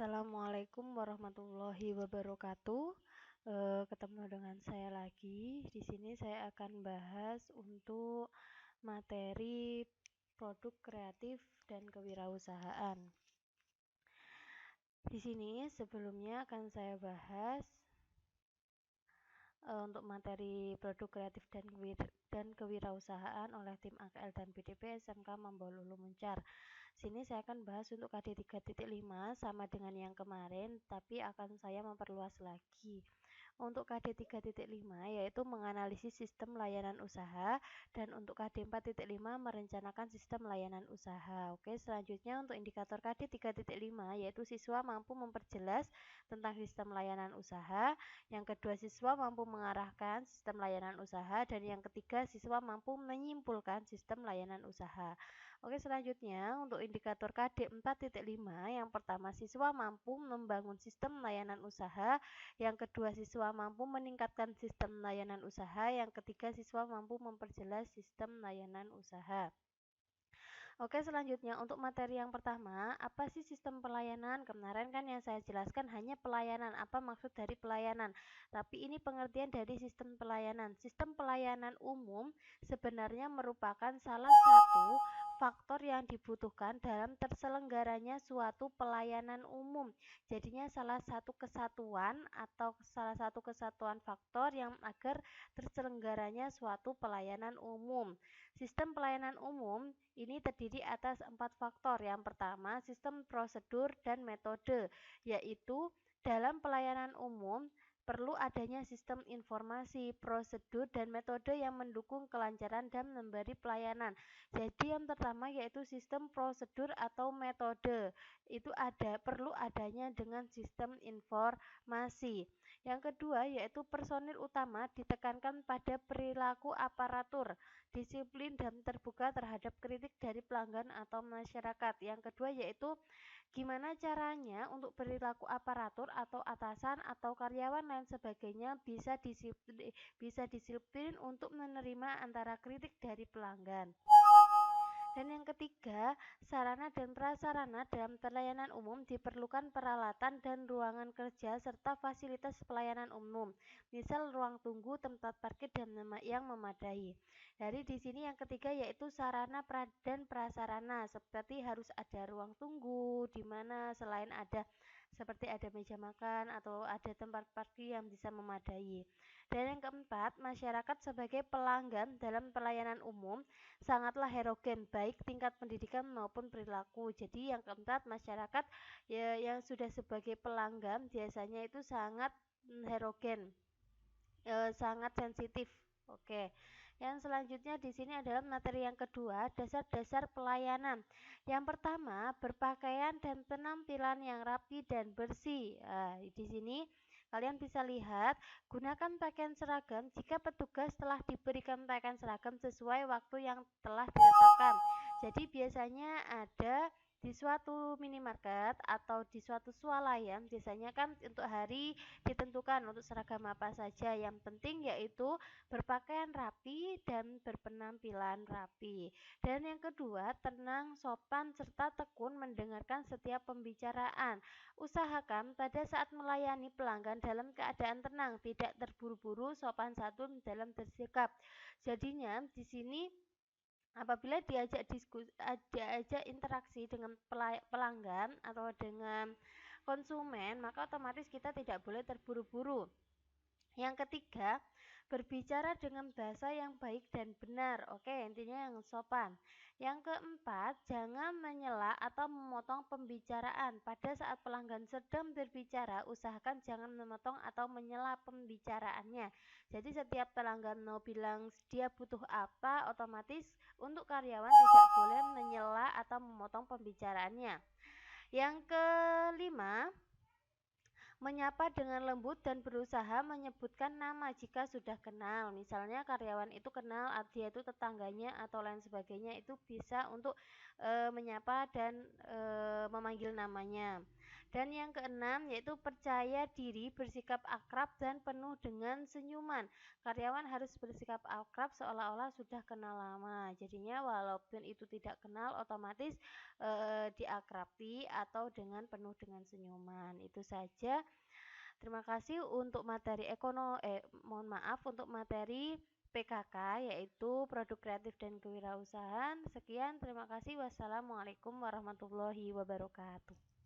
Assalamualaikum warahmatullahi wabarakatuh. Ketemu dengan saya lagi. Di sini saya akan bahas untuk materi produk kreatif dan kewirausahaan. Di sini sebelumnya akan saya bahas untuk materi produk kreatif dan kewirausahaan oleh tim AKL dan BDP SMK Mambolulu Muncar. Sini saya akan bahas untuk KD 3.5 sama dengan yang kemarin, tapi akan saya memperluas lagi. Untuk KD 3.5 yaitu menganalisis sistem layanan usaha, dan untuk KD 4.5 merencanakan sistem layanan usaha. Oke, selanjutnya untuk indikator KD 3.5 yaitu siswa mampu memperjelas tentang sistem layanan usaha, yang kedua siswa mampu mengarahkan sistem layanan usaha, dan yang ketiga siswa mampu menyimpulkan sistem layanan usaha. Oke, selanjutnya untuk indikator KD 4.5, yang pertama siswa mampu membangun sistem layanan usaha, yang kedua siswa mampu meningkatkan sistem layanan usaha, yang ketiga siswa mampu memperjelas sistem layanan usaha. Oke, selanjutnya untuk materi yang pertama, apa sih sistem pelayanan? Kemarin kan yang saya jelaskan hanya pelayanan, apa maksud dari pelayanan. Tapi ini pengertian dari sistem pelayanan. Sistem pelayanan umum sebenarnya merupakan salah satu faktor yang dibutuhkan dalam terselenggaranya suatu pelayanan umum. Jadinya salah satu kesatuan faktor yang agar terselenggaranya suatu pelayanan umum. Sistem pelayanan umum ini terdiri atas 4 faktor. Yang pertama, sistem prosedur dan metode, yaitu dalam pelayanan umum perlu adanya sistem informasi, prosedur, dan metode yang mendukung kelancaran dan memberi pelayanan. Jadi yang pertama yaitu sistem prosedur atau metode. Itu perlu adanya dengan sistem informasi. Yang kedua yaitu personil utama ditekankan pada perilaku aparatur, disiplin dan terbuka terhadap kritik dari pelanggan atau masyarakat. Yang kedua yaitu gimana caranya untuk perilaku aparatur atau atasan atau karyawan lain sebagainya bisa disiplin untuk menerima antara kritik dari pelanggan. Dan yang ketiga, sarana dan prasarana dalam pelayanan umum diperlukan peralatan dan ruangan kerja serta fasilitas pelayanan umum, misal ruang tunggu, tempat parkir dan yang memadai. Dari di sini yang ketiga yaitu sarana dan prasarana, seperti harus ada ruang tunggu di mana selain ada seperti ada meja makan atau ada tempat parkir yang bisa memadai. Dan yang keempat, masyarakat sebagai pelanggan dalam pelayanan umum sangatlah heterogen, baik tingkat pendidikan maupun perilaku. Jadi yang keempat, masyarakat ya, yang sudah sebagai pelanggan biasanya itu sangat heterogen, sangat sensitif. Oke. Yang selanjutnya di sini adalah materi yang kedua, dasar-dasar pelayanan. Yang pertama, berpakaian dan penampilan yang rapi dan bersih. Di sini kalian bisa lihat, gunakan pakaian seragam jika petugas telah diberikan pakaian seragam sesuai waktu yang telah ditetapkan. Jadi biasanya ada di suatu minimarket atau di suatu swalayan, biasanya kan untuk hari ditentukan untuk seragam apa saja. Yang penting yaitu berpakaian rapi dan berpenampilan rapi. Dan yang kedua, tenang, sopan, serta tekun mendengarkan setiap pembicaraan. Usahakan pada saat melayani pelanggan dalam keadaan tenang, tidak terburu-buru, sopan santun dalam bersikap. Jadinya di sini apabila diajak interaksi dengan pelanggan atau dengan konsumen, maka otomatis kita tidak boleh terburu-buru. Yang ketiga, berbicara dengan bahasa yang baik dan benar. Oke, intinya yang sopan. Yang keempat, jangan menyela atau memotong pembicaraan. Pada saat pelanggan sedang berbicara, usahakan jangan memotong atau menyela pembicaraannya. Jadi setiap pelanggan mau bilang dia butuh apa, otomatis untuk karyawan tidak boleh menyela atau memotong pembicaraannya. Yang kelima, menyapa dengan lembut dan berusaha menyebutkan nama jika sudah kenal. Misalnya karyawan itu kenal dia itu tetangganya atau lain sebagainya, itu bisa untuk menyapa dan memanggil namanya. Dan yang keenam yaitu percaya diri, bersikap akrab dan penuh dengan senyuman. Karyawan harus bersikap akrab seolah-olah sudah kenal lama. Jadinya walaupun itu tidak kenal otomatis diakrabi atau dengan penuh dengan senyuman. Itu saja. Terima kasih untuk materi mohon maaf untuk materi PKK yaitu produk kreatif dan kewirausahaan. Sekian, terima kasih. Wassalamualaikum warahmatullahi wabarakatuh.